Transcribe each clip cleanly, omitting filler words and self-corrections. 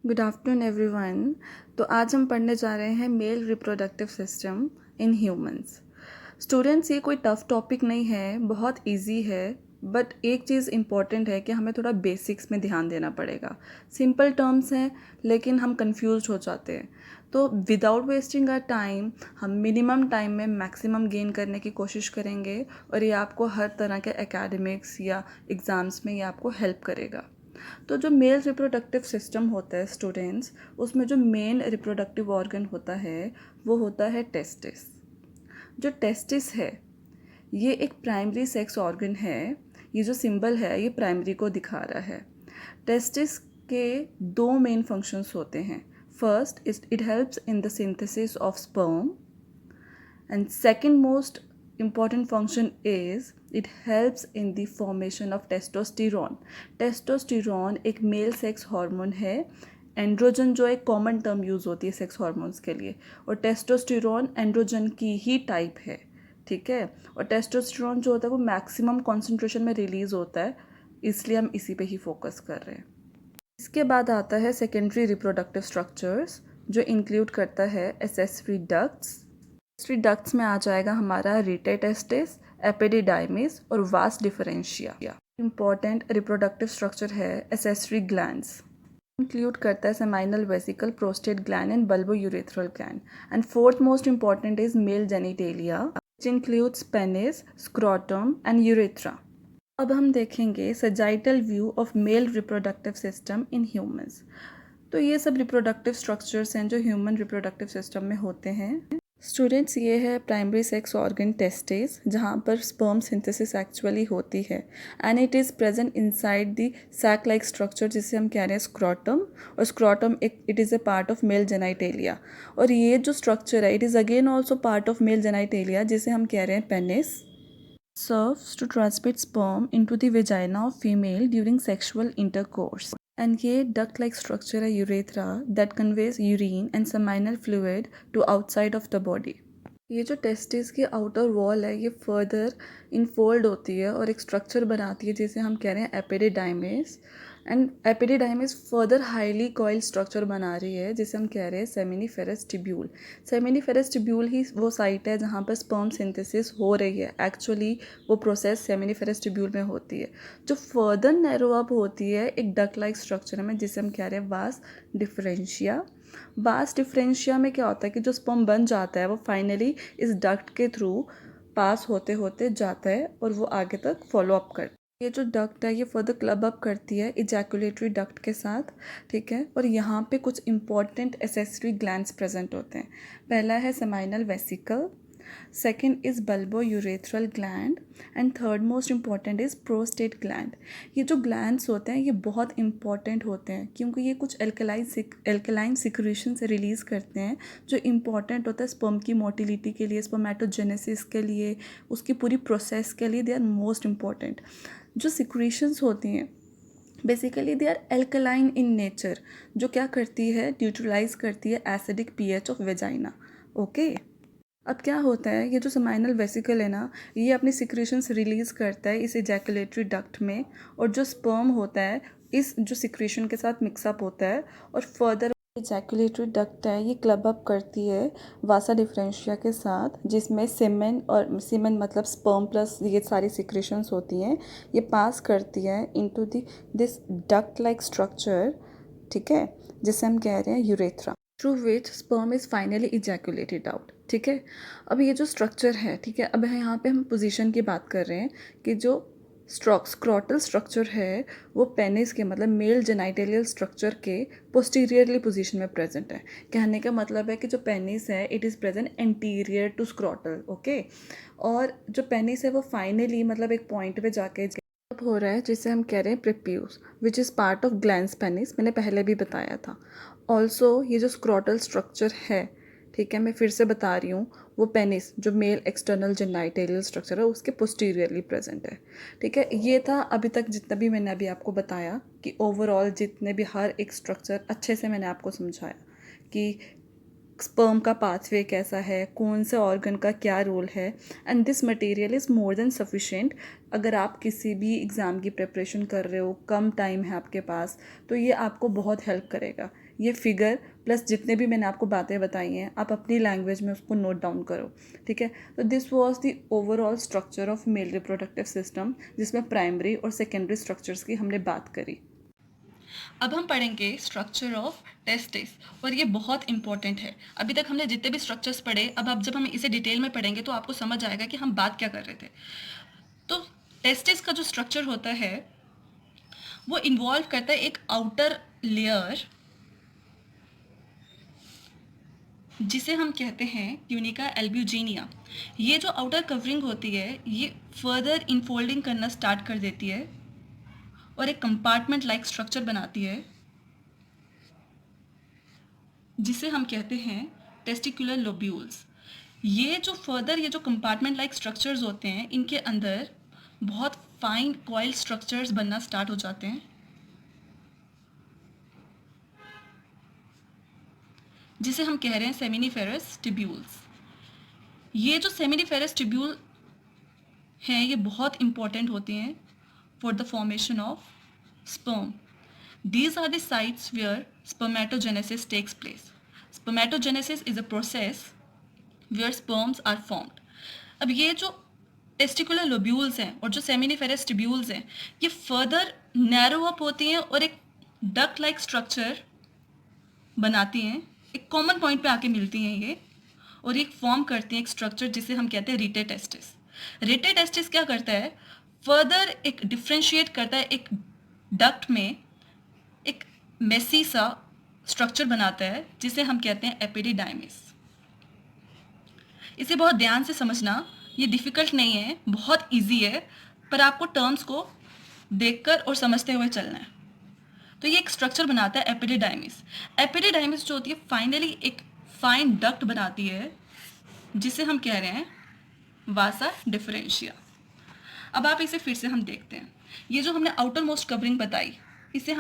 Good afternoon everyone. तो आज हम पढ़ने जा रहे हैं male reproductive system in humans. Students, ये कोई टफ टॉपिक नहीं है, बहुत इजी है। बट एक चीज़ इम्पॉर्टेंट है कि हमें थोड़ा बेसिक्स में ध्यान देना पड़ेगा। सिंपल टर्म्स हैं लेकिन हम कंफ्यूज हो जाते हैं। तो विदाउट वेस्टिंग आवर टाइम हम मिनिमम टाइम में मैक्सिमम गेन करने की कोशिश करेंगे और ये आपको हर तरह के एकेडमिक्स या एग्ज़ाम्स में ये आपको हेल्प करेगा। तो जो मेल रिप्रोडक्टिव सिस्टम होता है स्टूडेंट्स, उसमें जो मेन रिप्रोडक्टिव ऑर्गन होता है वो होता है टेस्टिस। जो टेस्टिस है ये एक प्राइमरी सेक्स ऑर्गन है। ये जो सिंबल है ये प्राइमरी को दिखा रहा है। टेस्टिस के दो मेन फंक्शंस होते हैं। First it helps in the synthesis of sperm, and second most important function is it helps in the formation of testosterone. Testosterone एक मेल सेक्स हार्मोन है। एंड्रोजन जो एक कॉमन टर्म यूज़ होती है sex hormones के लिए, और testosterone androgen की ही टाइप है। ठीक है। और टेस्टोस्टेरॉन जो होता है वो मैक्सिमम कॉन्सेंट्रेशन में रिलीज़ होता है, इसलिए हम इसी पे ही फोकस कर रहे हैं। इसके बाद आता है सेकेंडरी रिप्रोडक्टिव स्ट्रक्चर्स, जो इंक्लूड करता है एसेसरी डक्ट्स। एसेसरी डक्ट्स में आ जाएगा हमारा रिटेटेस्टिस, एपिडिडाइमिस और वास डिफरेंशिया। इंपॉर्टेंट रिप्रोडक्टिव स्ट्रक्चर है एसेसरी ग्लैंड्स। इंक्लूड करता है seminal vesicle, prostate gland and bulbourethral gland. And fourth most important is male genitalia, which includes penis, scrotum and urethra. अब हम देखेंगे sagittal view of male reproductive system in humans. तो ये सब reproductive structures हैं जो ह्यूमन रिप्रोडक्टिव सिस्टम में होते हैं। स्टूडेंट्स, ये है प्राइमरी सेक्स ऑर्गन टेस्टिस, जहाँ पर स्पर्म सिंथेसिस एक्चुअली होती है, and it is present inside the sac like structure जिसे हम कह रहे हैं स्क्रोटम। और scrotum it is a part of male genitalia. और ये जो स्ट्रक्चर है it is again also part of male genitalia जिसे हम कह रहे हैं penis. Serves to transmit sperm into the vagina of female during sexual intercourse. And ये duct-like structure है urethra that conveys urine and seminal fluid to outside of the body. ये जो testis की आउटर वॉल है ये further infold होती है और एक स्ट्रक्चर बनाती है जिसे हम कह रहे हैं epididymis. And epididymis further highly coil structure बना रही है जिसे हम कह रहे हैं सेमिनिफेरस ट्यूब्यूल। सेमिनिफेरस ट्यूब्यूल ही वो साइट है जहाँ पर स्पर्म सिंथेसिस हो रही है। एक्चुअली वो प्रोसेस सेमिनिफेरस ट्यूब्यूल में होती है, जो फर्दर नैरो अप होती है एक डक लाइक स्ट्रक्चर में जिसे हम कह रहे हैं वास डिफरेंशिया। वास डिफरेंशिया में क्या होता है कि जो स्पर्म बन जाता है वो फाइनली इस डक्ट के थ्रू पास होते होते जाता है और वो आगे तक फॉलो अप करता है। ये जो डक्ट है ये फर्दर क्लब अप करती है इजैकुलेटरी डक्ट के साथ। ठीक है। और यहाँ पे कुछ इंपॉर्टेंट एसेसरी ग्लैंड्स प्रेजेंट होते हैं। पहला है seminal vesicle, second is bulbourethral gland, and third most important is prostate gland. ये जो ग्लैंड्स होते हैं ये बहुत इंपॉर्टेंट होते हैं क्योंकि ये कुछ एल्कलाइन सिक्रीशन से रिलीज़ करते हैं जो इंपॉर्टेंट होता है स्पर्म की मोटिलिटी के लिए, स्पर्मेटोजेनेसिस के लिए, उसकी पूरी प्रोसेस के लिए। They are most important. जो सिक्रीशंस होती हैं basically they are alkaline in nature, जो क्या करती है, न्यूट्रलाइज करती है acidic pH of vagina. Okay. अब क्या होता है, ये जो सेमाइनल वेसिकल है ना, ये अपनी सिक्रीशंस रिलीज़ करता है इस इजैकुलेटरी डक्ट में, और जो स्पर्म होता है इस जो सिक्रीशन के साथ मिक्सअप होता है और फर्दर इजैकुलेटरी डक्ट है ये क्लब अप करती है वासा डिफरेंशिया के साथ, जिसमें सीमेन, और सीमेन मतलब स्पर्म प्लस ये सारी सिक्रीशंस होती हैं, ये पास करती है into this duct like structure. ठीक है। जिसे हम कह रहे हैं urethra, through which sperm is finally ejaculated out. ठीक है। अब ये जो स्ट्रक्चर है, ठीक है, अब यहाँ पे हम पोजीशन की बात कर रहे हैं कि जो स्क्रॉटल स्ट्रक्चर है वो पेनिस के मतलब मेल जेनाइटेलियल स्ट्रक्चर के पोस्टीरियरली पोजीशन में प्रेजेंट है। कहने का मतलब है कि जो पेनिस है it is present anterior to scrotal. Okay. और जो पेनिस है वो फाइनली मतलब एक पॉइंट पे जाके हो रहा है जिसे हम कह रहे हैं prepuce, which is part of glans penis, मैंने पहले भी बताया था। ऑल्सो ये जो स्क्रॉटल स्ट्रक्चर है, ठीक है, मैं फिर से बता रही हूँ, वो पेनिस जो मेल एक्सटर्नल जेनाइटेलियल स्ट्रक्चर है उसके पोस्टीरियरली प्रेजेंट है। ठीक है। ये था अभी तक जितना भी मैंने अभी आपको बताया कि ओवरऑल जितने भी हर एक स्ट्रक्चर अच्छे से मैंने आपको समझाया कि स्पर्म का पाथवे कैसा है, कौन से ऑर्गन का क्या रोल है। And this material is more than sufficient. अगर आप किसी भी एग्ज़ाम की प्रिपरेशन कर रहे हो, कम टाइम है आपके पास, तो ये आपको बहुत हेल्प करेगा। ये फिगर प्लस जितने भी मैंने आपको बातें बताई हैं आप अपनी लैंग्वेज में उसको नोट डाउन करो, ठीक है। तो this was the overall structure of male reproductive system, जिसमें प्राइमरी और सेकेंडरी स्ट्रक्चर्स की हमने बात करी। अब हम पढ़ेंगे स्ट्रक्चर ऑफ टेस्टिस, और ये बहुत इंपॉर्टेंट है। अभी तक हमने जितने भी स्ट्रक्चर्स पढ़े, अब जब हम इसे डिटेल में पढ़ेंगे तो आपको समझ आएगा कि हम बात क्या कर रहे थे। तो टेस्टिस का जो स्ट्रक्चर होता है वो इन्वॉल्व करता है एक आउटर लेयर जिसे हम कहते हैं ट्यूनिका एल्ब्यूजिनिया। ये जो आउटर कवरिंग होती है ये फर्दर इनफोल्डिंग करना स्टार्ट कर देती है और एक कंपार्टमेंट लाइक स्ट्रक्चर बनाती है जिसे हम कहते हैं टेस्टिकुलर लोब्यूल्स। ये जो कंपार्टमेंट लाइक स्ट्रक्चर्स होते हैं इनके अंदर बहुत फाइन कॉइल स्ट्रक्चर्स बनना स्टार्ट हो जाते हैं जिसे हम कह रहे हैं सेमिनिफेरस ट्यूब्यूल्स। ये जो सेमिनिफेरस ट्यूब्यूल हैं ये बहुत इंपॉर्टेंट होते हैं for the formation of sperm. These are the sites where spermatogenesis takes place. Spermatogenesis is a process where sperms are formed. अब ये जो टेस्टिकुलर लोब्यूल्स हैं और जो सेमिनिफेरस ट्यूब्यूल्स हैं ये फर्दर नैरो अप होती हैं और एक डक लाइक स्ट्रक्चर बनाती हैं, एक कॉमन पॉइंट पे आके मिलती हैं ये, और एक फॉर्म करती हैं एक स्ट्रक्चर जिसे हम कहते हैं रिटे टेस्टिस। रिटे टेस्टिस क्या करता है, फर्दर एक डिफ्रेंशिएट करता है, एक डक्ट में एक मेसी सा स्ट्रक्चर बनाता है जिसे हम कहते हैं एपिडिडाइमिस। इसे बहुत ध्यान से समझना, ये डिफ़िकल्ट नहीं है, बहुत इजी है, पर आपको टर्म्स को देखकर और समझते हुए चलना है। तो ये एक स्ट्रक्चर बनाता है एपिडिडाइमिस। एपिडिडाइमिस जो होती है फाइनली एक फाइन डक्ट बनाती है जिसे हम कह रहे हैं वासा डिफरेंशिया। अब आप इसे फिर से हम देखते हैं। ये जो हमने आउटर मोस्ट कवरिंग बताई इसे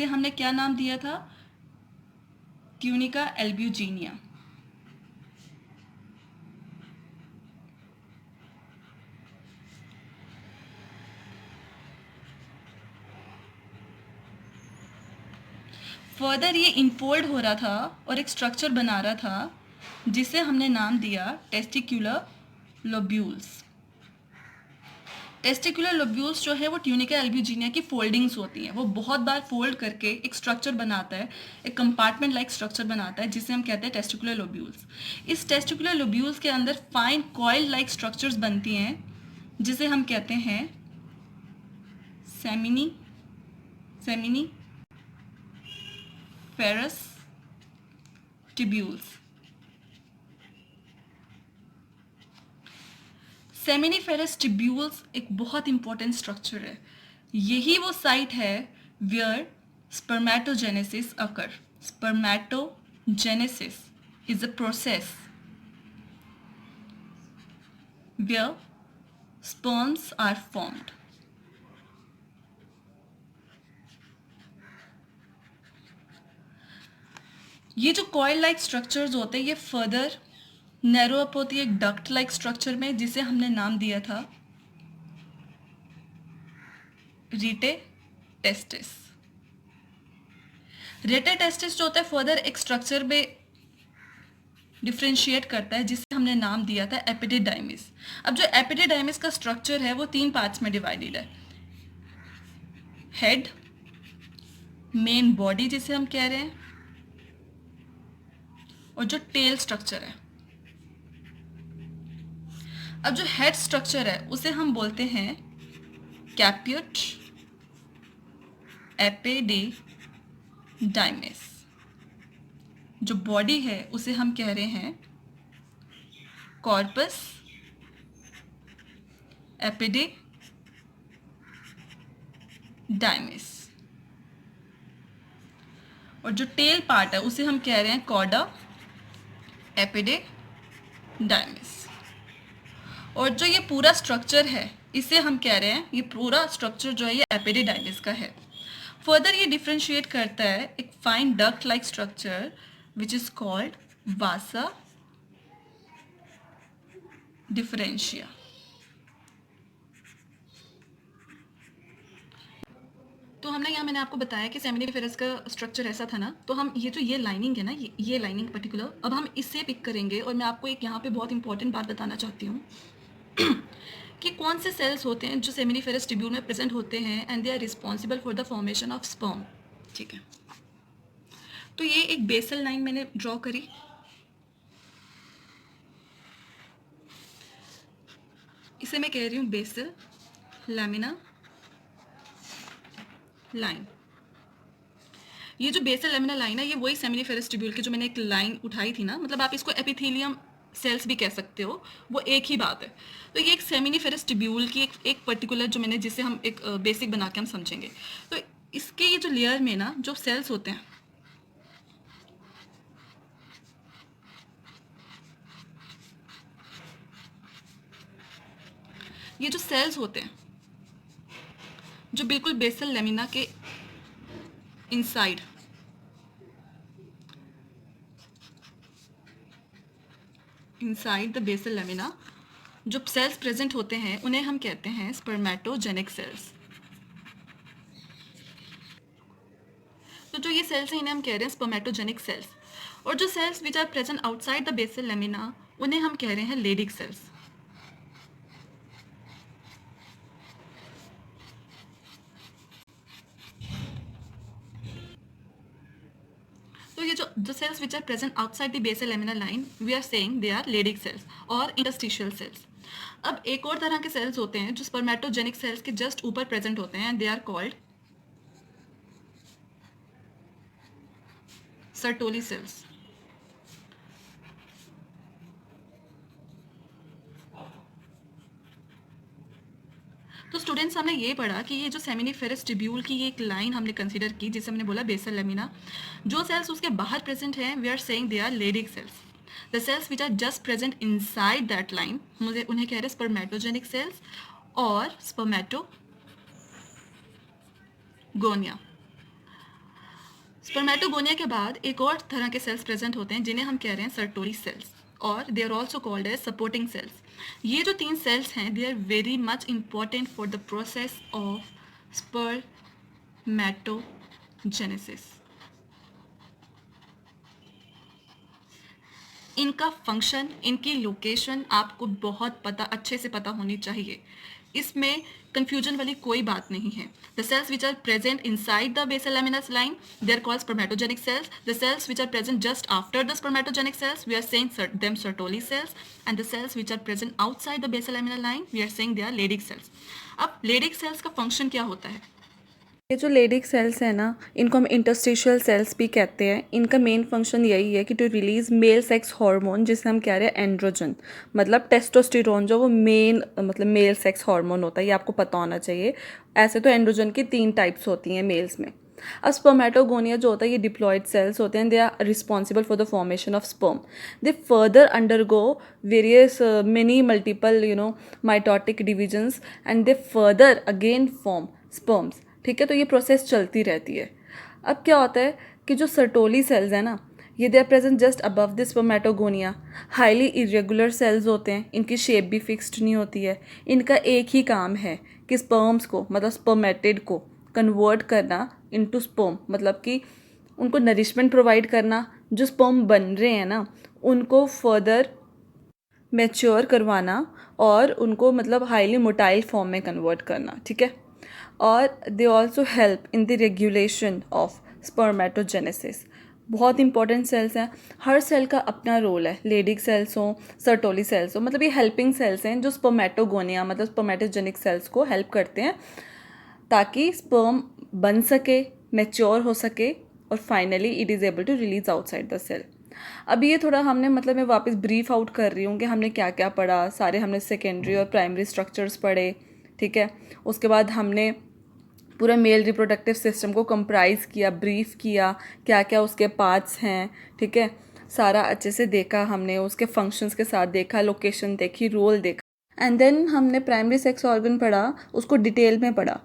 हमने क्या नाम दिया था, ट्यूनिका एल्ब्यूजिनिया। फर्दर ये इनफोल्ड हो रहा था और एक स्ट्रक्चर बना रहा था जिसे हमने नाम दिया टेस्टिकुलर लोब्यूल्स। टेस्टिकुलर लोब्यूल्स जो है वो ट्यूनिका एल्ब्यूजिनिया की फोल्डिंग्स होती हैं, वो बहुत बार फोल्ड करके एक स्ट्रक्चर बनाता है, एक कंपार्टमेंट लाइक स्ट्रक्चर बनाता है जिसे हम कहते हैं टेस्टिकुलर लोब्यूल्स। इस टेस्टिकुलर लोब्यूल्स के अंदर फाइन कॉइल लाइक स्ट्रक्चर्स बनती हैं जिसे हम कहते हैं seminiferous tubules. Seminiferous tubules एक बहुत इंपॉर्टेंट स्ट्रक्चर है। यही वो साइट है where spermatogenesis occur. Spermatogenesis is a process where sperms are formed. ये जो कॉइल लाइक स्ट्रक्चर्स होते हैं ये फर्दर नैरो अप होती है एक डक्ट लाइक स्ट्रक्चर में जिसे हमने नाम दिया था रिटे टेस्टिस। रिटे टेस्टिस जो होता है फर्दर एक स्ट्रक्चर में डिफ्रेंशिएट करता है जिसे हमने नाम दिया था एपिडिडाइमिस। अब जो एपिडिडाइमिस का स्ट्रक्चर है वो 3 पार्ट्स में डिवाइडेड है, हेड, मेन बॉडी जिसे हम कह रहे हैं, और जो टेल स्ट्रक्चर है। अब जो हेड स्ट्रक्चर है उसे हम बोलते हैं कैप्यूट एपिडिडाइमिस। जो बॉडी है उसे हम कह रहे हैं कॉर्पस एपिडिडाइमिस, और जो टेल पार्ट है उसे हम कह रहे हैं कॉर्डा एपिडिडाइमिस। और जो ये पूरा स्ट्रक्चर है इसे हम कह रहे हैं, ये पूरा स्ट्रक्चर जो है ये एपिडिडाइमिस का है। फर्दर ये डिफ्रेंशिएट करता है एक fine duct like structure which is called Vasa differentia. तो हमने यहाँ मैंने आपको बताया कि सेमिनिफेरस का स्ट्रक्चर ऐसा था ना, तो हम ये लाइनिंग है ना, ये लाइनिंग पर्टिकुलर, अब हम इससे पिक करेंगे। और मैं आपको एक यहाँ पे बहुत इंपॉर्टेंट बात बताना चाहती हूँ कि कौन से सेल्स होते हैं जो सेमिनिफेरस ट्यूब्यूल में प्रेजेंट होते हैं and they are responsible for the formation of sperm. ठीक है, तो ये एक बेसल लाइन मैंने ड्रॉ करी। इसे मैं कह रही हूँ बेसल लैमिना लाइन। ये जो बेसल लैमिना लाइन है, ये वही सेमिनिफेरस ट्यूब्यूल की जो मैंने एक लाइन उठाई थी ना, मतलब आप इसको एपिथेलियम सेल्स भी कह सकते हो, वो एक ही बात है। तो ये एक सेमिनिफेरस ट्यूब्यूल की एक पर्टिकुलर जो मैंने, जिसे हम एक बेसिक बना के हम समझेंगे। तो इसके ये जो लेयर में ना जो सेल्स होते हैं, ये जो सेल्स होते हैं जो बिल्कुल बेसल लैमिना के इनसाइड द बेसल लैमिना जो सेल्स प्रेजेंट होते हैं, उन्हें हम कहते हैं स्पर्मेटोजेनिक सेल्स। तो जो ये सेल्स हैं, इन्हें हम कह रहे हैं स्पर्मेटोजेनिक सेल्स। और जो cells which are present outside the basal lamina, उन्हें हम कह रहे हैं लेडिक सेल्स। तो ये जो cells which are present outside the basal lamina line, we are saying they are Leydig cells और इंटरस्टिशियल सेल्स। अब एक और तरह के सेल्स होते हैं जो स्पर्मेटोजेनिक सेल्स के जस्ट ऊपर प्रेजेंट होते हैं, and they are called Sertoli cells. तो स्टूडेंट्स, हमने ये पढ़ा कि ये जो सेमिनिफेरस ट्यूब्यूल की ये एक लाइन हमने कंसीडर की, जिसे हमने बोला बेसल लैमिना, जो सेल्स उसके बाहर प्रेजेंट हैं, we are saying they are Leydig cells. The cells which are just present inside that line, मुझे उन्हें कह रहे हैं स्पर्मेटोजेनिक सेल्स और स्पर्मेटोगोनिया। स्पर्मेटोगोनिया के बाद एक और तरह के सेल्स प्रेजेंट होते हैं जिन्हें हम कह रहे हैं सर्टोरी सेल्स, और they are also called as supporting cells. ये जो 3 सेल्स हैं, they are very much important for the process of spermatogenesis. इनका फंक्शन, इनकी लोकेशन आपको बहुत अच्छे से पता होनी चाहिए। इसमें कंफ्यूजन वाली कोई बात नहीं है। The cells which are present inside the basal laminas line, they are called spermatogenic cells. The cells which are present just after the spermatogenic cells, we are saying them Sertoli cells, and the cells which are present outside the basal laminar line, we are saying they are Leydig cells. अब Leydig cells का function क्या होता है? ये जो Leydig cells है ना, इनको हम इंटरस्टिशियल सेल्स भी कहते हैं। इनका मेन फंक्शन यही है कि to release male sex hormone, जिसे हम कह रहे हैं एंड्रोजन, मतलब टेस्टोस्टेरोन, जो वो मेन मतलब मेल सेक्स हार्मोन होता है, ये आपको पता होना चाहिए। ऐसे तो एंड्रोजन की 3 टाइप्स होती हैं मेल्स में। अब स्पर्मेटोगोनिया जो होता है, ये डिप्लॉयड सेल्स होते हैं, they are responsible for the formation of sperm. They further undergo various many multiple mitotic divisions and they further again form sperms. ठीक है, तो ये प्रोसेस चलती रहती है। अब क्या होता है कि जो सर्टोली सेल्स हैं ना, ये they are present just above the spermatogonia. Highly irregular cells होते हैं, इनकी शेप भी फिक्स्ड नहीं होती है। इनका एक ही काम है कि स्पर्म्स को, मतलब स्पर्मेटिड को कन्वर्ट करना इनटू स्पर्म, मतलब कि उनको नरिशमेंट प्रोवाइड करना। जो स्पर्म बन रहे हैं ना, उनको फर्दर मैच्योर करवाना और उनको मतलब हाईली मोटाइल फॉर्म में कन्वर्ट करना। ठीक है, और they also help in the regulation of spermatogenesis. बहुत इंपॉर्टेंट सेल्स हैं, हर सेल का अपना रोल है। लेडिक सेल्स हों, सर्टोली सेल्स हों, मतलब ये हेल्पिंग सेल्स हैं जो स्पर्मेटोगोनिया मतलब स्पर्मेटोजेनिक सेल्स को हेल्प करते हैं ताकि स्पर्म बन सके, मैच्योर हो सके और finally it is able to release outside the cell. अब ये थोड़ा हमने मतलब मैं वापस ब्रीफ आउट कर रही हूँ कि हमने क्या क्या पढ़ा। सारे हमने सेकेंडरी और प्राइमरी स्ट्रक्चर्स पढ़े। ठीक है, उसके बाद हमने पूरा मेल रिप्रोडक्टिव सिस्टम को कंप्राइज किया, ब्रीफ किया, क्या क्या उसके पार्ट्स हैं। ठीक है, सारा अच्छे से देखा हमने, उसके फंक्शंस के साथ देखा, लोकेशन देखी, रोल देखा। एंड देन हमने प्राइमरी सेक्स ऑर्गन पढ़ा, उसको डिटेल में पढ़ा।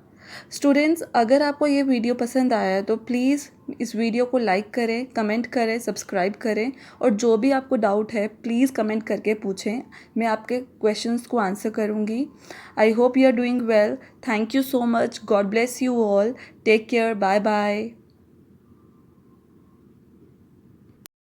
स्टूडेंट्स, अगर आपको ये वीडियो पसंद आया तो प्लीज़ इस वीडियो को लाइक करें, कमेंट करें, सब्सक्राइब करें और जो भी आपको डाउट है प्लीज़ कमेंट करके पूछें, मैं आपके क्वेश्चंस को आंसर करूँगी। I hope you are doing well. Thank you so much. God bless you all. Take care. Bye bye.